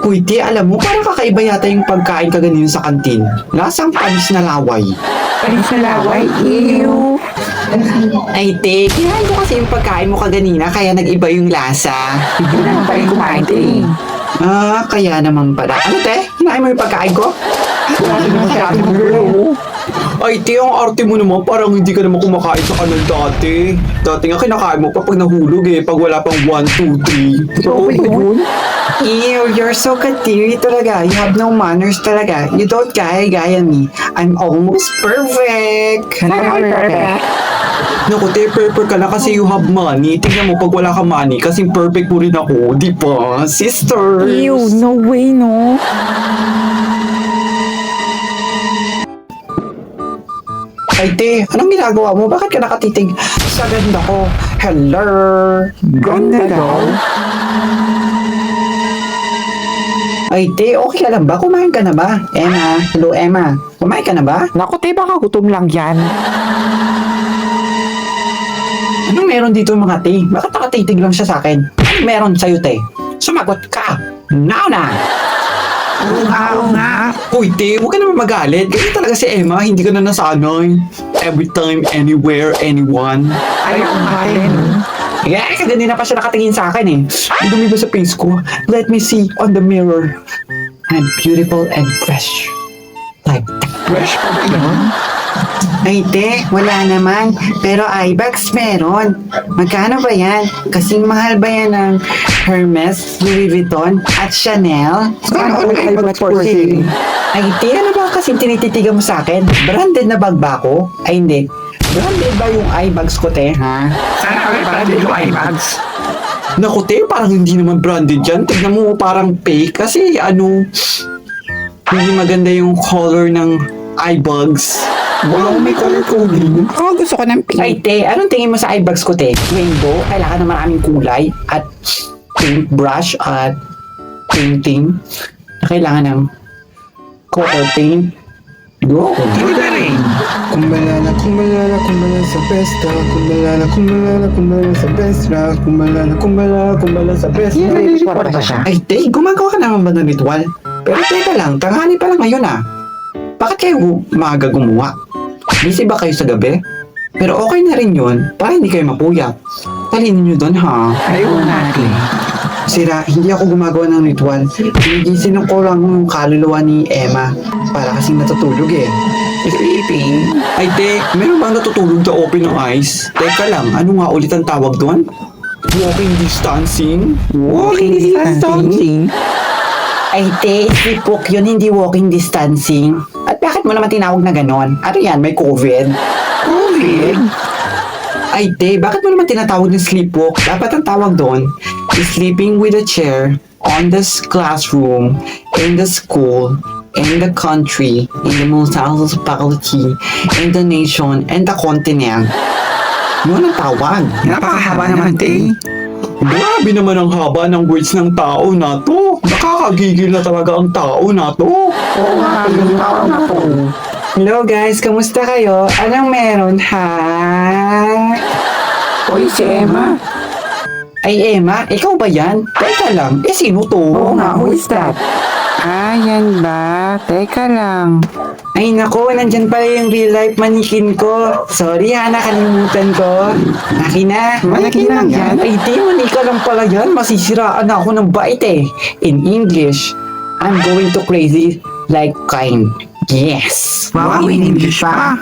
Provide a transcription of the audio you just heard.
Uy, ti, alam mo, parang kakaiba yata yung pagkain ka ganun sa kantin. Lasang panis na laway. Panis na laway, ew. Ay, te, kinain ko kasi yung pagkain mo kaganina, kaya nag-iba yung lasa. Hindi naman pa rin kumain eh. Ah, kaya naman pala. Ano, te? Kinain mo yung pagkain ko? Ay, te, ang arte mo naman, parang hindi ka naman kumakain sa kanan dati. Dati nga kinakain mo pa pag nahulog eh, pag wala pang 1, 2, 3. So, yun? Ew, you're so katiri talaga. You have no manners talaga. You don't gaya me. I'm almost perfect. Perfect. Naku, te, perfect ka na kasi you have money. Tingnan mo, pag wala ka money, kasi perfect mo rin ako. Di ba, sisters? Ew, no way, no? Ay, te, anong ginagawa mo? Bakit ka nakatitig sa ganda ko? Hello? Ganda daw. Ay, te, okay ka lang ba? Kumain ka na ba? Emma? Hello, Emma. Kumain ka na ba? Naku, te, baka gutom lang yan. Anong meron dito mga te? Bakit nakatitig lang siya sa akin? Anong meron sa'yo, te? Sumagot ka! Now na! Oo nga. Uy, te, huwag ka naman magalit. Ganyan talaga si Emma, hindi ka na nasanay. Every time, anywhere, anyone. Ayaw nga din. Yeah, kaganina pa siya nakatingin sa akin eh. Ang dumi ba sa face ko? Let me see on the mirror. I'm beautiful and fresh. Like that. Fresh pa ba yun? Ay, te, wala naman. Pero eyebags meron. Magkano ba yan? Kasing mahal ba yan ng Hermes, Louis Vuitton, at Chanel? Sana all eyebags for sale. Ay, te, ano ba kasing tinititigan mo sa akin? Branded na bag ba ako? Ay, hindi. Branded ba yung eyebags ko, te, ha? Sana all branded yung eyebags. Naku, te, parang hindi naman branded yan. Tignan mo, parang fake. Kasi, hindi maganda yung color ng eyebags. Wow, may color coding. Oh, gusto ko ng Ay, pink. te, anong tingin mo sa eyebags ko, te? Rainbow? Kailangan ng maraming kulay at paintbrush at painting. Kailangan ng color paint. Go! Hindi na rin. Kumalala, kumalala, kumalala sa besta. Kumalala, kumalala, kumalala sa besta. Kumalala, kumalala, kumalala sa besta. Nire-report ba siya? Ay, te, gumagawa ka naman ba ng ritual? Pero teka lang, tanghali pa lang ngayon ah. Bakit kayo maaga gumawa? Busy ba kayo sa gabi? Pero okay na rin yun, para hindi kayo mapuyat. Talinin nyo doon ha. Ayaw natin. Sira, hindi ako gumagawa ng ritual. Ginigising ko lang yung kaluluwa ni Emma. Para kasing natutulog eh. Sleeping. Ay, te, meron bang natutulog na open ng eyes? Teka lang, ano nga ulit ang tawag doon? Walking distancing? Walking distancing. Ay, te, sleepwalk yun, hindi walking distancing. At bakit mo naman tinawag na ganon? Ano yan, may COVID? COVID? Ay, te, bakit mo naman tinatawag ng sleepwalk? Dapat ang tawag doon is sleeping with a chair on the classroom, in the school, in the country, in the municipality, in the nation, and the continent. Yun ang tawag. Napakahaba naman, te. Grabe naman ang haba ng words ng tao na to. Nakakagigil na talaga ang tao na to. Oo nga, yung tao na po. Hello guys, kamusta kayo? Anong meron ha? Uy, si Emma. Ay Emma, ikaw ba yan? Teka lang, sino to? Oo nga, who is that? Ah, yan ba? Teka lang. Ay nako, nandyan pala yung real life manikin ko. Sorry ha, nakalimutan ko. Akin na. Manikin lang yan? Ay di, manika lang pala yan. Masisiraan na ako ng bait eh. In English, I'm going to crazy like kind. Yes. Wow, in English pa.